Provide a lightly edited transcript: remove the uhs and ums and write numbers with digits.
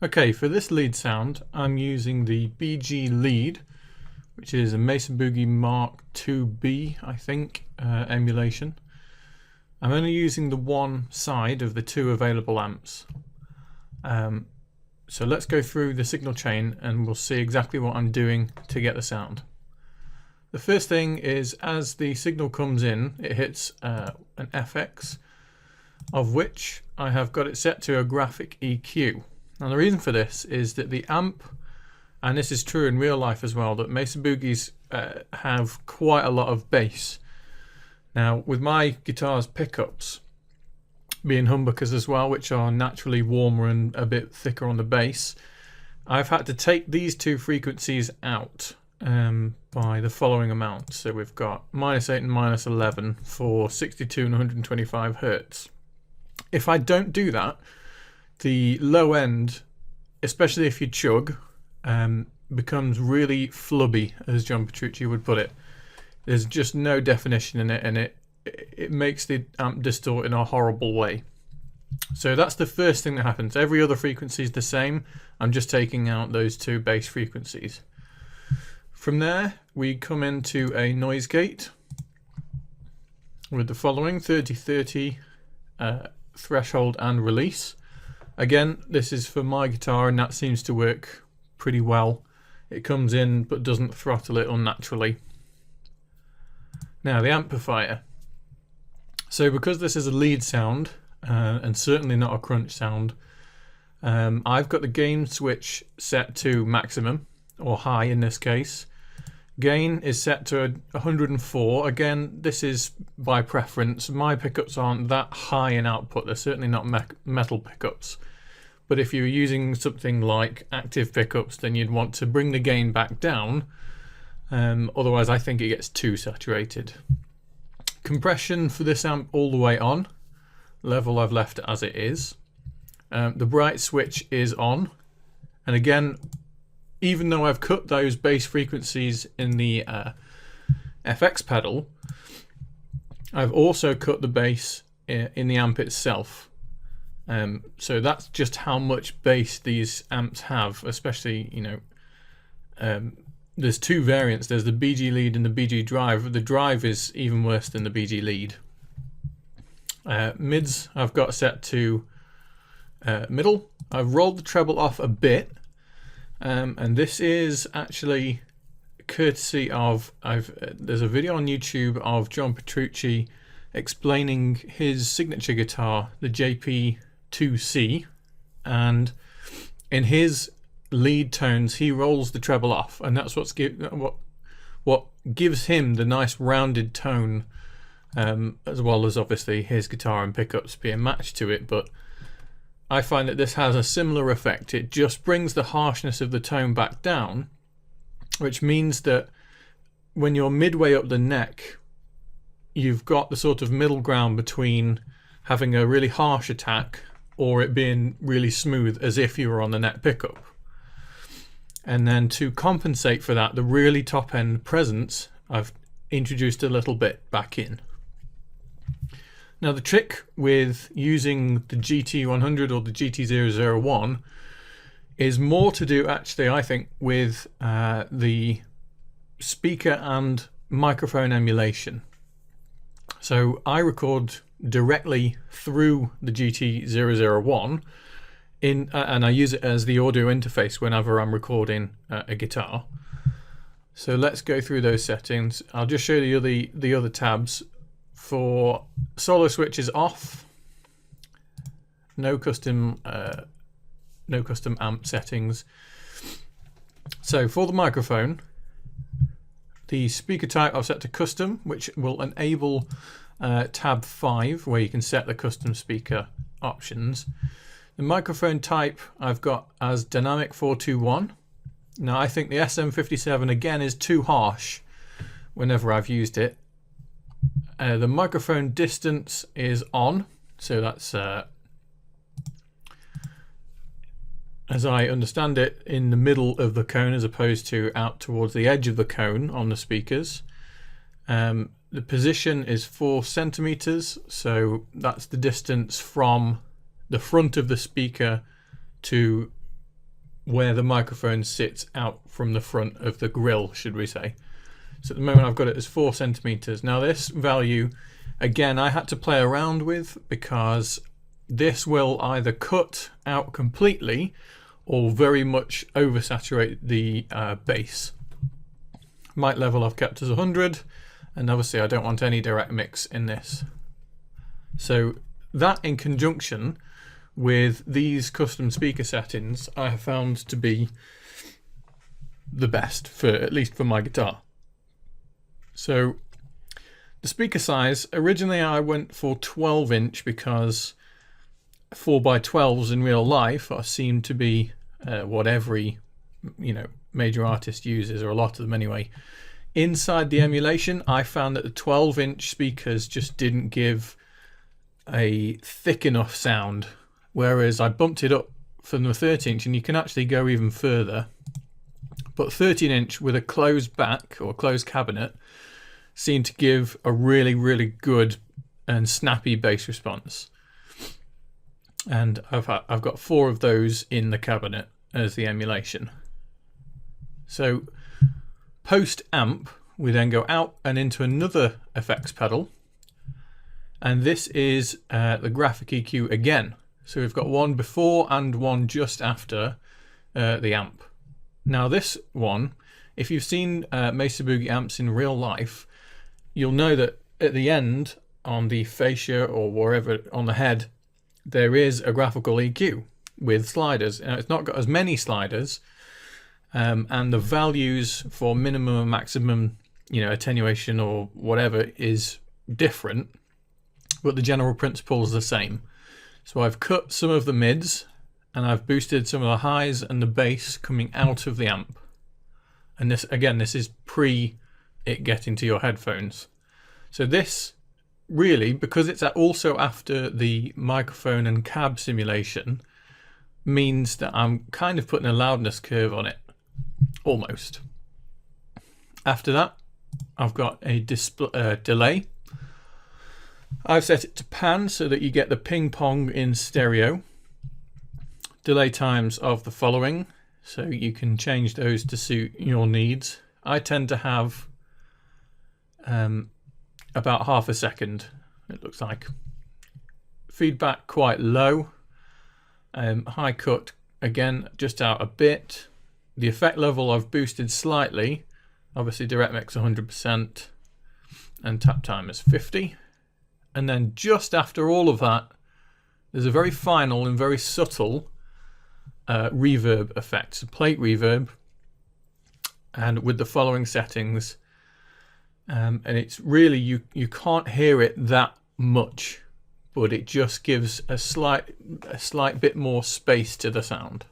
Okay, for this lead sound, I'm using the BG Lead, which is a Mesa Boogie Mark IIB, I think, emulation. I'm only using the one side of the two available amps. So let's go through the signal chain and we'll see exactly what I'm doing to get the sound. The first thing is, as the signal comes in, it hits an FX, of which I have got it set to a graphic EQ. Now the reason for this is that the amp, and this is true in real life as well, that Mesa Boogies have quite a lot of bass. Now with my guitar's pickups being humbuckers as well, which are naturally warmer and a bit thicker on the bass, I've had to take these two frequencies out by the following amount. So we've got -8 and -11 for 62 and 125 Hertz. If I don't do that, the low end, especially if you chug, becomes really flubby, as John Petrucci would put it. There's just no definition in it, and it makes the amp distort in a horrible way. So that's the first thing that happens. Every other frequency is the same. I'm just taking out those two bass frequencies. From there, we come into a noise gate with the following: 30-30 threshold and release. Again, this is for my guitar, and that seems to work pretty well. It comes in but doesn't throttle it unnaturally. Now the amplifier. So because this is a lead sound, and certainly not a crunch sound, I've got the gain switch set to maximum, or high in this case. Gain is set to 104. Again, this is by preference. My pickups aren't that high in output. They're certainly not metal pickups. But if you're using something like active pickups, then you'd want to bring the gain back down. Otherwise, I think it gets too saturated. Compression for this amp all the way on. Level I've left as it is. The bright switch is on. And again, even though I've cut those bass frequencies in the FX pedal, I've also cut the bass in the amp itself. So that's just how much bass these amps have, especially, you know, there's two variants. There's the BG Lead and the BG Drive. The Drive is even worse than the BG Lead. Mids I've got set to middle. I've rolled the treble off a bit. And this is actually courtesy of, there's a video on YouTube of John Petrucci explaining his signature guitar, the JP2C, and in his lead tones he rolls the treble off, and that's what gives him the nice rounded tone, as well as obviously his guitar and pickups being matched to it. But I find that this has a similar effect. It just brings the harshness of the tone back down, which means that when you're midway up the neck, you've got the sort of middle ground between having a really harsh attack or it being really smooth as if you were on the neck pickup. And then to compensate for that, the really top end presence, I've introduced a little bit back in. Now the trick with using the GT-100 or the GT-001 is more to do, actually, I think, with the speaker and microphone emulation. So I record directly through the GT-001 and I use it as the audio interface whenever I'm recording a guitar. So let's go through those settings. I'll just show you the other tabs. For solo switches off, no custom amp settings. So for the microphone, the speaker type I've set to custom, which will enable tab 5, where you can set the custom speaker options. The microphone type I've got as dynamic 421. Now I think the SM57 again is too harsh whenever I've used it. The microphone distance is on, so that's, as I understand it, in the middle of the cone as opposed to out towards the edge of the cone on the speakers. The position is 4 centimeters, so that's the distance from the front of the speaker to where the microphone sits out from the front of the grill, should we say. So at the moment I've got it as 4 centimeters. Now this value, again, I had to play around with because this will either cut out completely or very much oversaturate the bass. Mic level I've kept as 100, and obviously I don't want any direct mix in this. So that in conjunction with these custom speaker settings I have found to be the best, for at least for my guitar. So the speaker size, originally I went for 12-inch because 4x12s in real life seem to be what every major artist uses, or a lot of them anyway. Inside the emulation I found that the 12-inch speakers just didn't give a thick enough sound, whereas I bumped it up from the 13-inch and you can actually go even further. But 13-inch with a closed back or closed cabinet seemed to give a really, really good and snappy bass response. And I've got 4 of those in the cabinet as the emulation. So post amp, we then go out and into another effects pedal, and this is the graphic EQ again. So we've got one before and one just after the amp. Now this one, if you've seen Mesa Boogie amps in real life, you'll know that at the end on the fascia or wherever on the head there is a graphical EQ with sliders. Now, it's not got as many sliders, and the values for minimum and maximum, attenuation or whatever is different, but the general principle is the same. So I've cut some of the mids and I've boosted some of the highs and the bass coming out of the amp. And this, again, this is pre it getting to your headphones. So this really, because it's also after the microphone and cab simulation, means that I'm kind of putting a loudness curve on it, almost. After that, I've got a delay. I've set it to pan so that you get the ping pong in stereo. Delay times of the following, so you can change those to suit your needs. I tend to have about half a second, it looks like. Feedback quite low. High cut, again, just out a bit. The effect level I've boosted slightly. Obviously direct mix 100% and tap time is 50. And then just after all of that, there's a very final and very subtle reverb effect, so plate reverb, and with the following settings. And it's really, you can't hear it that much, but it just gives a slight bit more space to the sound.